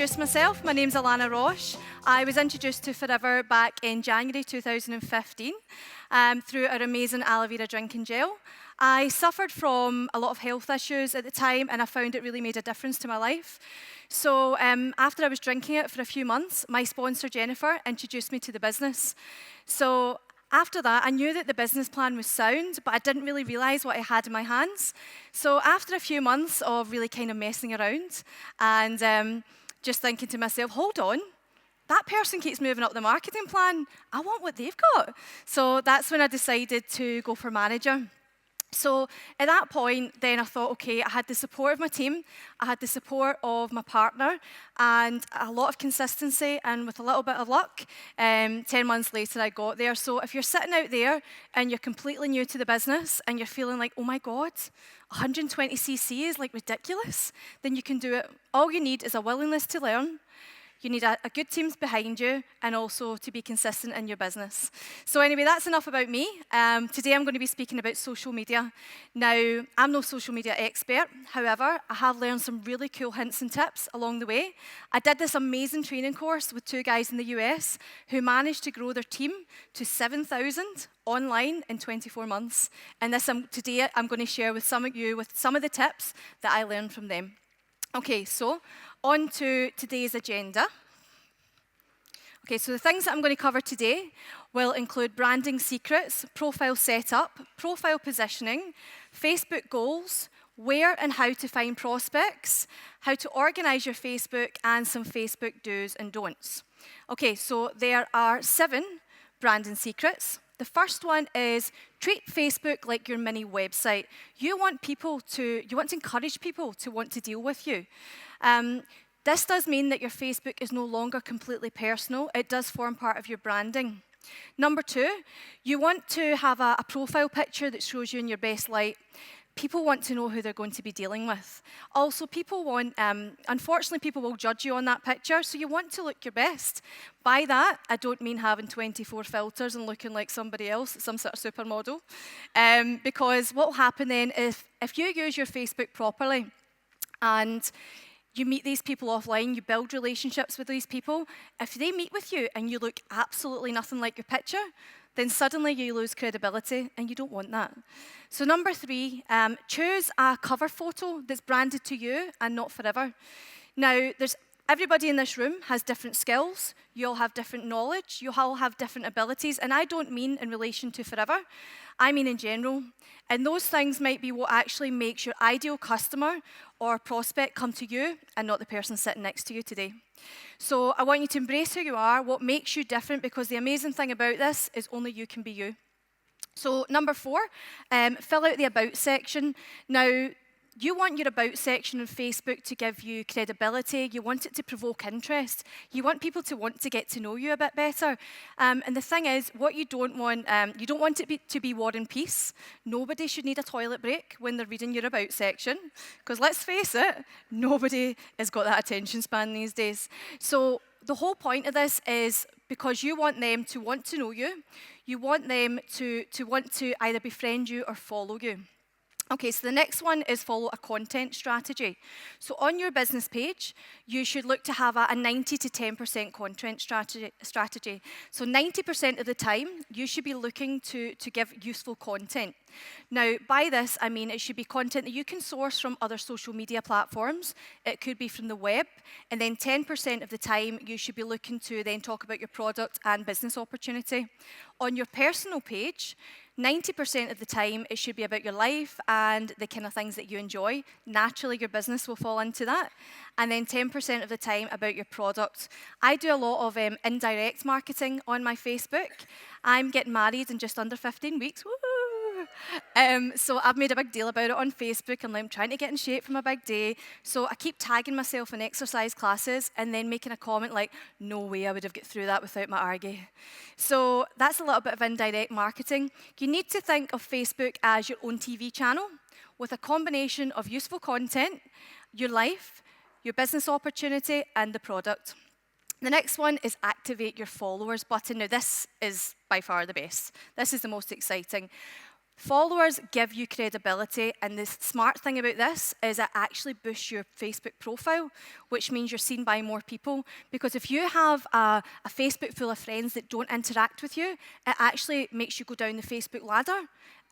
introduce myself. My name's Alana Roche. I was introduced to Forever back in January 2015 through our amazing aloe vera drinking gel. I suffered from a lot of health issues at the time, and I found it really made a difference to my life. So after I was drinking it for a few months, my sponsor, Jennifer, introduced me to the business. So after that, I knew that the business plan was sound, but I didn't really realize what I had in my hands. So after a few months of really kind of messing around and just thinking to myself, hold on, that person keeps moving up the marketing plan. I want what they've got. So that's when I decided to go for manager. So at that point, then I thought, okay, I had the support of my team, I had the support of my partner, and a lot of consistency, and with a little bit of luck, 10 months later I got there. So if you're sitting out there and you're completely new to the business and you're feeling like, oh my God, 120cc is like ridiculous, then you can do it. All you need is a willingness to learn. You need a good team behind you, and also to be consistent in your business. So anyway, that's enough about me. Today I'm going to be speaking about social media. Now, I'm no social media expert. However, I have learned some really cool hints and tips along the way. I did this amazing training course with 2 guys in the US who managed to grow their team to 7,000 online in 24 months. And today I'm going to share with some of you with some of the tips that I learned from them. Okay, so on to today's agenda. Okay, so the things that I'm going to cover today will include branding secrets, profile setup, profile positioning, Facebook goals, where and how to find prospects, how to organize your Facebook, and some Facebook do's and don'ts. Okay, so there are 7 branding secrets. The first one is treat Facebook like your mini website. You want to encourage people to want to deal with you. This does mean that your Facebook is no longer completely personal. It does form part of your branding. Number 2, you want to have a profile picture that shows you in your best light. People want to know who they're going to be dealing with. Also, unfortunately, people will judge you on that picture, so you want to look your best. By that, I don't mean having 24 filters and looking like somebody else, some sort of supermodel. Because what will happen then is if you use your Facebook properly and you meet these people offline, you build relationships with these people, if they meet with you and you look absolutely nothing like your picture, then suddenly you lose credibility, and you don't want that. So number 3, choose a cover photo that's branded to you and not forever. Now, everybody in this room has different skills. You all have different knowledge. You all have different abilities. And I don't mean in relation to forever. I mean in general. And those things might be what actually makes your ideal customer or prospect come to you and not the person sitting next to you today. So I want you to embrace who you are, what makes you different, because the amazing thing about this is only you can be you. So number 4, fill out the About section. Now, you want your About section on Facebook to give you credibility. You want it to provoke interest. You want people to want to get to know you a bit better. And the thing is, what you don't want it to be War and Peace. Nobody should need a toilet break when they're reading your About section. Because let's face it, nobody has got that attention span these days. So the whole point of this is because you want them to want to know you. You want them to want to either befriend you or follow you. Okay, so the next one is follow a content strategy. So on your business page, you should look to have a 90 to 10% content strategy. So 90% of the time, you should be looking to give useful content. Now, by this, I mean it should be content that you can source from other social media platforms. It could be from the web. And then 10% of the time, you should be looking to then talk about your product and business opportunity. On your personal page, 90% of the time, it should be about your life and the kind of things that you enjoy. Naturally, your business will fall into that. And then 10% of the time about your product. I do a lot of indirect marketing on my Facebook. I'm getting married in just under 15 weeks. Woo! So I've made a big deal about it on Facebook, and I'm trying to get in shape for my big day. So I keep tagging myself in exercise classes and then making a comment like, no way I would have got through that without my Argy. So that's a little bit of indirect marketing. You need to think of Facebook as your own TV channel with a combination of useful content, your life, your business opportunity, and the product. The next one is activate your followers button. Now, this is by far the best. This is the most exciting. Followers give you credibility, and the smart thing about this is it actually boosts your Facebook profile, which means you're seen by more people. Because if you have a Facebook full of friends that don't interact with you, it actually makes you go down the Facebook ladder,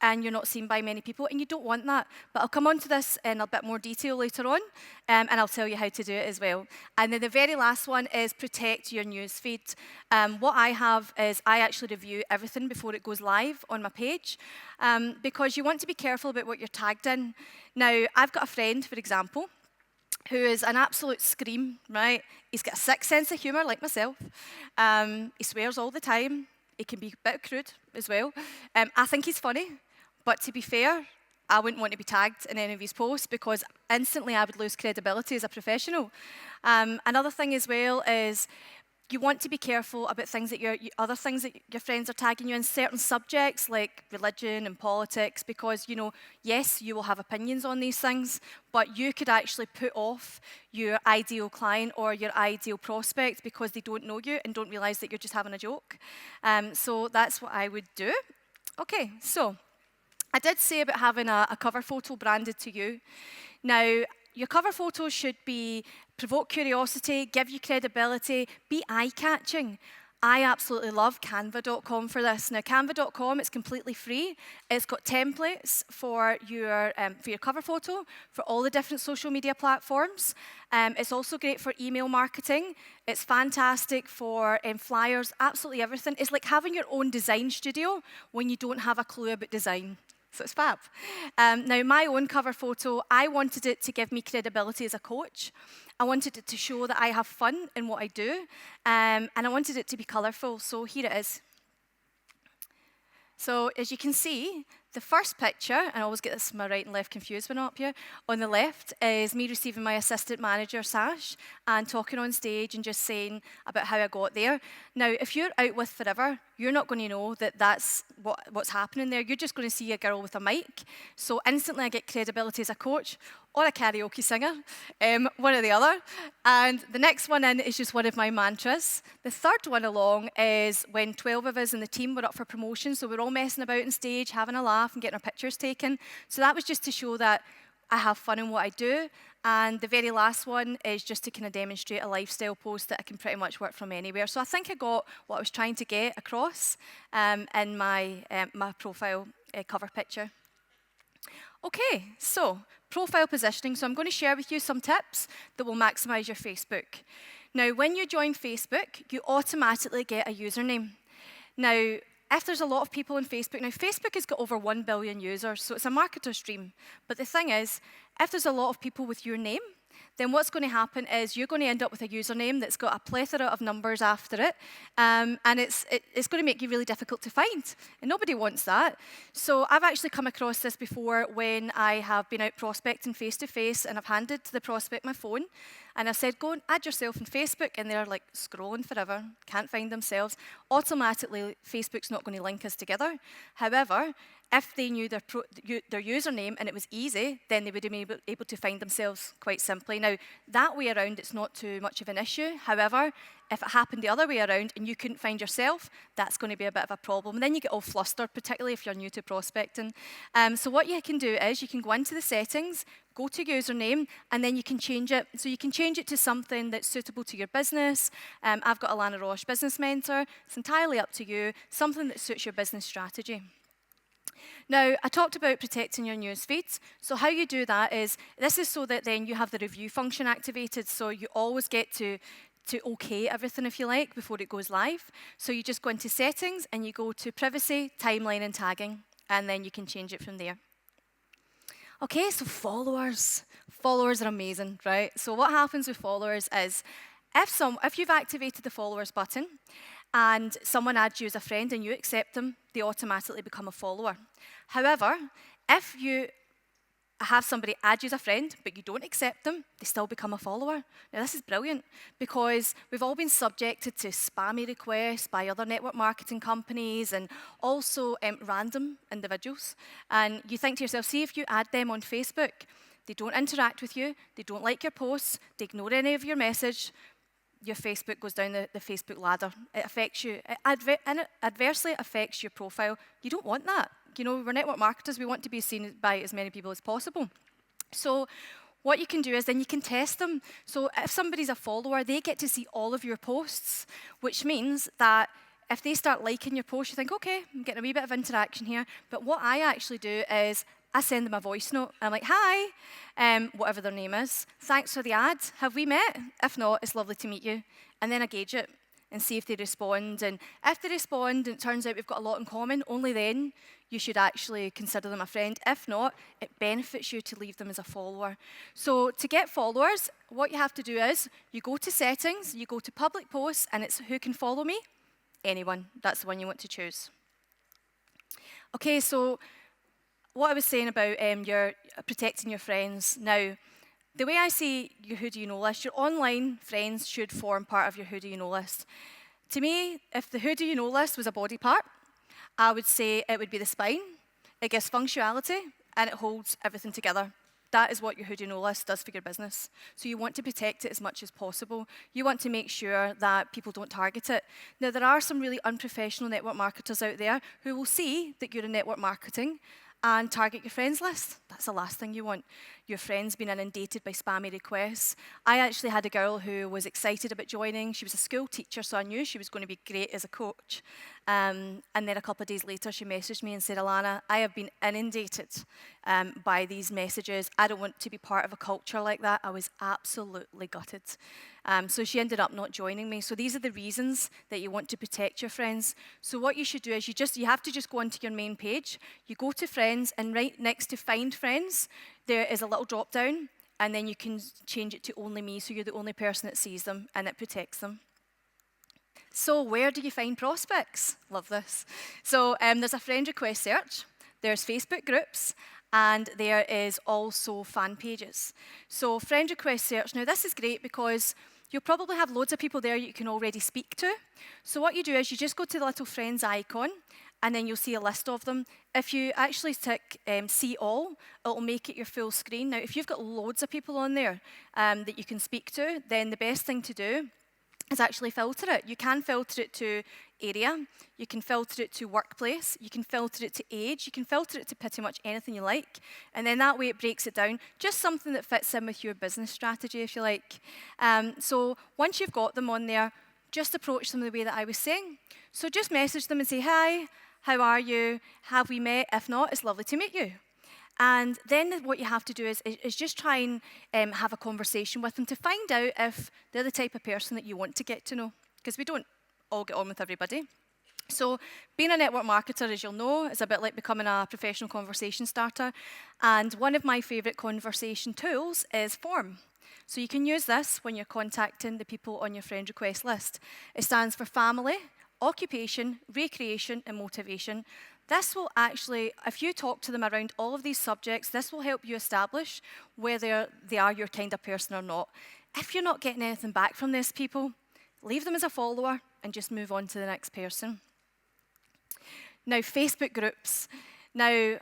and you're not seen by many people, and you don't want that. But I'll come on to this in a bit more detail later on, and I'll tell you how to do it as well. And then the very last one is protect your newsfeed. What I have is I actually review everything before it goes live on my page, because you want to be careful about what you're tagged in. Now, I've got a friend, for example, who is an absolute scream, right? He's got a sick sense of humour, like myself. He swears all the time. He can be a bit crude as well. I think he's funny. But to be fair, I wouldn't want to be tagged in any of his posts because instantly I would lose credibility as a professional. Another thing as well is you want to be careful about things that other things that your friends are tagging you in, certain subjects like religion and politics, because, yes, you will have opinions on these things, but you could actually put off your ideal client or your ideal prospect because they don't know you and don't realize that you're just having a joke. So that's what I would do. Okay, so I did say about having a cover photo branded to you. Now, your cover photo should provoke curiosity, give you credibility, be eye-catching. I absolutely love canva.com for this. Now, canva.com, it's completely free. It's got templates for your cover photo for all the different social media platforms. It's also great for email marketing. It's fantastic for flyers, absolutely everything. It's like having your own design studio when you don't have a clue about design. So it's fab. Now, my own cover photo, I wanted it to give me credibility as a coach. I wanted it to show that I have fun in what I do, and I wanted it to be colourful. So here it is. So as you can see, the first picture, and I always get this my right and left confused when I'm up here, on the left is me receiving my assistant manager sash and talking on stage and just saying about how I got there. Now, if you're out with forever, you're not going to know that that's what's happening there. You're just going to see a girl with a mic. So instantly I get credibility as a coach or a karaoke singer, one or the other. And the next one in is just one of my mantras. The third one along is when 12 of us in the team were up for promotion, so we're all messing about on stage, having a laugh and getting our pictures taken. So that was just to show that I have fun in what I do. And the very last one is just to kind of demonstrate a lifestyle post that I can pretty much work from anywhere. So I think I got what I was trying to get across in my profile cover picture. Okay, so profile positioning. So I'm going to share with you some tips that will maximize your Facebook. Now, when you join Facebook, you automatically get a username. Now, if there's a lot of people on Facebook, now Facebook has got over 1 billion users, so it's a marketer's dream. But the thing is, if there's a lot of people with your name, then what's going to happen is you're going to end up with a username that's got a plethora of numbers after it, and it's going to make you really difficult to find, and nobody wants that. So I've actually come across this before when I have been out prospecting face-to-face, and I've handed the prospect my phone, and I've said, go and add yourself on Facebook, and they're like scrolling forever, can't find themselves. Automatically, Facebook's not going to link us together. However, if they knew their username and it was easy, then they would have been able to find themselves quite simply. Now, that way around, it's not too much of an issue. However, if it happened the other way around and you couldn't find yourself, that's going to be a bit of a problem. And then you get all flustered, particularly if you're new to prospecting. So what you can do is you can go into the settings, go to username, and then you can change it. So you can change it to something that's suitable to your business. I've got Alana Roche Business Mentor. It's entirely up to you, something that suits your business strategy. Now, I talked about protecting your news feeds. So how you do that is, this is so that then you have the review function activated, so you always get to okay everything, if you like, before it goes live. So you just go into settings and you go to privacy, timeline, and tagging, and then you can change it from there. Okay, so followers. Followers are amazing, right? So what happens with followers is, if you've activated the followers button, and someone adds you as a friend and you accept them, they automatically become a follower. However, if you have somebody add you as a friend, but you don't accept them, they still become a follower. Now, this is brilliant because we've all been subjected to spammy requests by other network marketing companies and also random individuals. And you think to yourself, see if you add them on Facebook, they don't interact with you, they don't like your posts, they ignore any of your message, your Facebook goes down the Facebook ladder. It affects you. And it adversely affects your profile. You don't want that. You know, we're network marketers. We want to be seen by as many people as possible. So what you can do is then you can test them. So if somebody's a follower, they get to see all of your posts, which means that if they start liking your post, you think, okay, I'm getting a wee bit of interaction here. But what I actually do is I send them a voice note. I'm like, hi, whatever their name is. Thanks for the ad. Have we met? If not, it's lovely to meet you. And then I gauge it and see if they respond. And if they respond and it turns out we've got a lot in common, only then you should actually consider them a friend. If not, it benefits you to leave them as a follower. So to get followers, what you have to do is you go to settings, you go to public posts, and it's who can follow me? Anyone. That's the one you want to choose. Okay, so what I was saying about your protecting your friends. Now, the way I see your who do you know list, your online friends should form part of your who do you know list. To me, if the who do you know list was a body part, I would say it would be the spine. It gives functionality and it holds everything together. That is what your who do you know list does for your business. So you want to protect it as much as possible. You want to make sure that people don't target it. Now, there are some really unprofessional network marketers out there who will see that you're in network marketing and target your friends list. That's the last thing you want. Your friends being inundated by spammy requests. I actually had a girl who was excited about joining. She was a school teacher, so I knew she was going to be great as a coach. And then a couple of days later, she messaged me and said, Alana, I have been inundated by these messages. I don't want to be part of a culture like that. I was absolutely gutted. So she ended up not joining me. So these are the reasons that you want to protect your friends. So what you should do is you have to just go onto your main page. You go to friends, and right next to find friends, there is a little drop down, and then you can change it to only me, so you're the only person that sees them, and it protects them. So where do you find prospects? Love this. So there's a friend request search, there's Facebook groups, and there is also fan pages. So friend request search, now this is great because you'll probably have loads of people there you can already speak to. So what you do is you just go to the little friends icon, and then you'll see a list of them. If you actually tick see all, it'll make it your full screen. Now, if you've got loads of people on there that you can speak to, then the best thing to do is actually filter it. You can filter it to area, you can filter it to workplace, you can filter it to age, you can filter it to pretty much anything you like, and then that way it breaks it down, just something that fits in with your business strategy, if you like. So once you've got them on there, just approach them the way that I was saying. So just message them and say, hi, how are you? Have we met? If not, it's lovely to meet you. And then what you have to do is just try and have a conversation with them to find out if they're the type of person that you want to get to know, because we don't all get on with everybody. So being a network marketer, as you'll know, is a bit like becoming a professional conversation starter. And one of my favorite conversation tools is Form. So you can use this when you're contacting the people on your friend request list. It stands for family, occupation, recreation, and motivation. This will actually, if you talk to them around all of these subjects, this will help you establish whether they are your kind of person or not. If you're not getting anything back from these people, leave them as a follower and just move on to the next person. Now, Facebook groups. Now,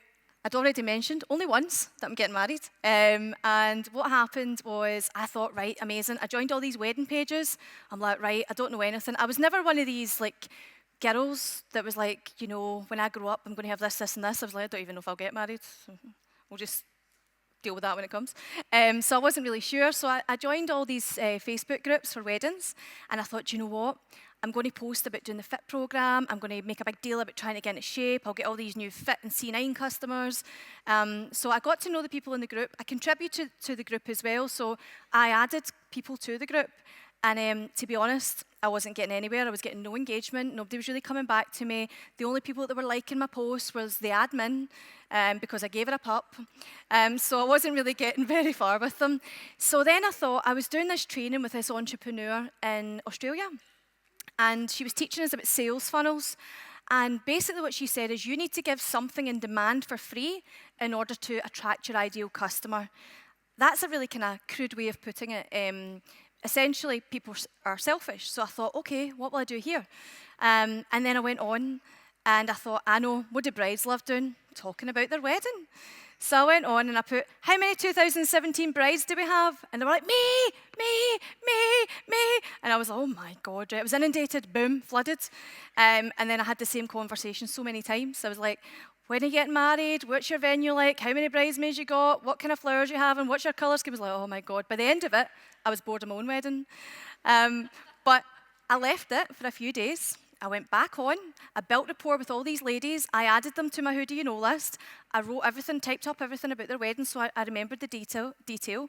I'd already mentioned only once that I'm getting married. And what happened was I thought, right, amazing. I joined all these wedding pages. I'm like, right, I don't know anything. I was never one of these, like, girls that was like, you know, when I grow up, I'm going to have this, this, and this. I was like, I don't even know if I'll get married. So we'll just deal with that when it comes. So I wasn't really sure. So I joined all these Facebook groups for weddings. And I thought, you know what? I'm going to post about doing the fit program. I'm going to make a big deal about trying to get into shape. I'll get all these new fit and C9 customers. So I got to know the people in the group. I contributed to the group as well. So I added people to the group. And to be honest, I wasn't getting anywhere. I was getting no engagement. Nobody was really coming back to me. The only people that were liking my posts was the admin, because I gave it a pup. So I wasn't really getting very far with them. So then I thought, I was doing this training with this entrepreneur in Australia. And she was teaching us about sales funnels. And basically what she said is you need to give something in demand for free in order to attract your ideal customer. That's a really kind of crude way of putting it. Essentially, people are selfish. So I thought, okay, what will I do here? And then I went on and I thought, I know, what do brides love doing? Talking about their wedding. So I went on and I put, how many 2017 brides do we have? And they were like, me, me, me, me. And I was like, oh my God, right? I was inundated, boom, flooded. And then I had the same conversation so many times. I was like, when are you getting married? What's your venue like? How many bridesmaids you got? What kind of flowers you have? And what's your colour scheme? I was like, oh my God. By the end of it, I was bored of my own wedding. But I left it for a few days. I went back on. I built rapport with all these ladies. I added them to my who do you know list. I wrote everything, typed up everything about their wedding, so I remembered the detail.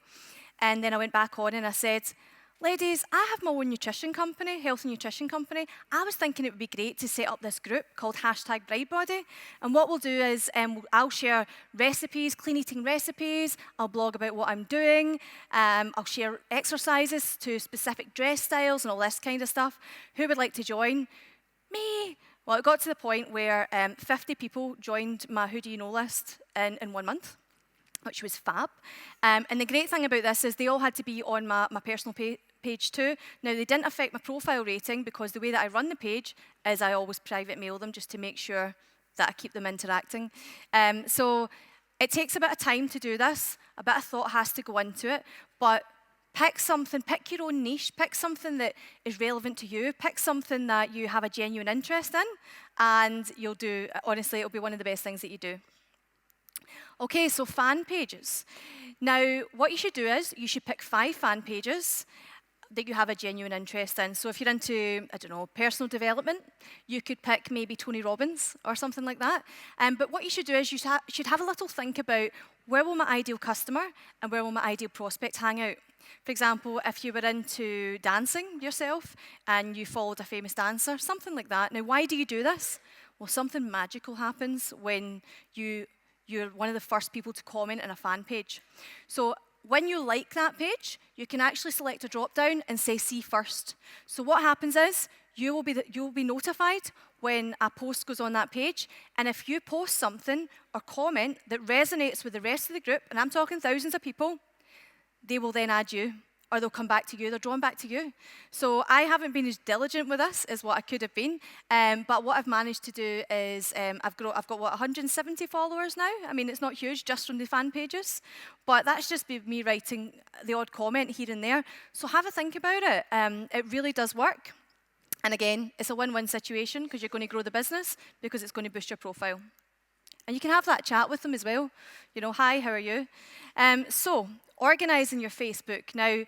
And then I went back on and I said, ladies, I have my own nutrition company, health and nutrition company. I was thinking it would be great to set up this group called #BrideBody. And what we'll do is I'll share recipes, clean eating recipes. I'll blog about what I'm doing. I'll share exercises to specific dress styles and all this kind of stuff. Who would like to join? Me. Well, it got to the point where 50 people joined my who do you know list in 1 month, which was fab. And the great thing about this is they all had to be on my personal page too. Now, they didn't affect my profile rating because the way that I run the page is I always private mail them just to make sure that I keep them interacting. So it takes a bit of time to do this. A bit of thought has to go into it. But pick something, pick your own niche, pick something that is relevant to you, pick something that you have a genuine interest in, and you'll do, honestly, it'll be one of the best things that you do. Okay, so fan pages. Now, what you should do is you should pick 5 fan pages that you have a genuine interest in. So if you're into, I don't know, personal development, you could pick maybe Tony Robbins or something like that. But what you should do is you should have a little think about where will my ideal customer and where will my ideal prospect hang out. For example, if you were into dancing yourself and you followed a famous dancer, something like that. Now, why do you do this? Well, something magical happens when you're one of the first people to comment on a fan page. So when you like that page, you can actually select a drop-down and say see first. So what happens is you will be notified when a post goes on that page, and if you post something or comment that resonates with the rest of the group, and I'm talking thousands of people, they will then add you, or they'll come back to you. They're drawn back to you. So I haven't been as diligent with this as what I could have been, but what I've managed to do is I've got what, 170 followers now? I mean, it's not huge just from the fan pages, but that's just me writing the odd comment here and there. So have a think about it. It really does work. And again, it's a win-win situation because you're going to grow the business because it's going to boost your profile. And you can have that chat with them as well. You know, hi, how are you? So, organising your Facebook. Now,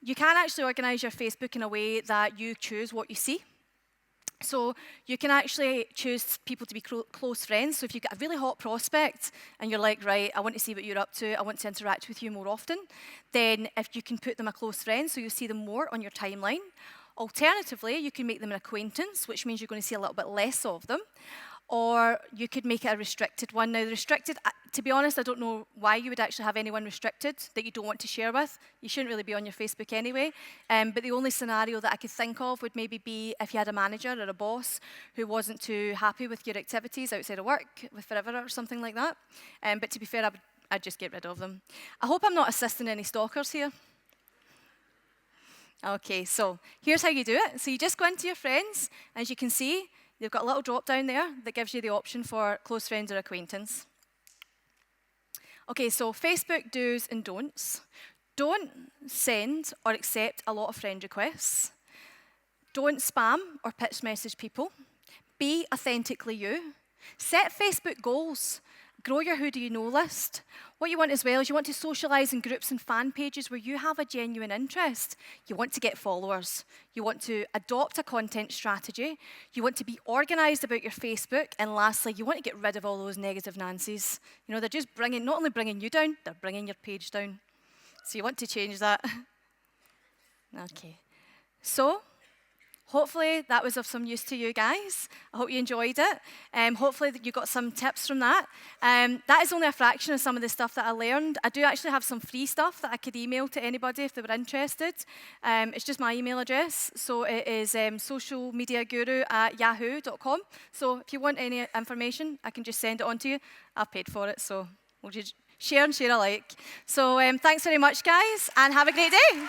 you can actually organise your Facebook in a way that you choose what you see. So you can actually choose people to be close friends. So if you've got a really hot prospect and you're like, right, I want to see what you're up to, I want to interact with you more often, then if you can put them a close friend so you'll see them more on your timeline. Alternatively, you can make them an acquaintance, which means you're going to see a little bit less of them. Or you could make it a restricted one. Now, the restricted, to be honest, I don't know why you would actually have anyone restricted that you don't want to share with. You shouldn't really be on your Facebook anyway. But the only scenario that I could think of would maybe be if you had a manager or a boss who wasn't too happy with your activities outside of work, with forever or something like that. But to be fair, I'd just get rid of them. I hope I'm not assisting any stalkers here. Okay, so here's how you do it. So you just go into your friends, as you can see, they've got a little drop down there that gives you the option for close friends or acquaintance. Okay, so Facebook do's and don'ts. Don't send or accept a lot of friend requests. Don't spam or pitch message people. Be authentically you. Set Facebook goals. Grow your who do you know list. What you want as well is you want to socialise in groups and fan pages where you have a genuine interest. You want to get followers. You want to adopt a content strategy. You want to be organised about your Facebook. And lastly, you want to get rid of all those negative Nancy's. You know, they're just not only bringing you down, they're bringing your page down. So you want to change that. Okay. So, hopefully that was of some use to you guys. I hope you enjoyed it. Hopefully that you got some tips from that. That is only a fraction of some of the stuff that I learned. I do actually have some free stuff that I could email to anybody if they were interested. It's just my email address. So it is socialmediaguru@yahoo.com. So if you want any information, I can just send it on to you. I've paid for it, so we'll just share and share alike. So thanks very much, guys, and have a great day.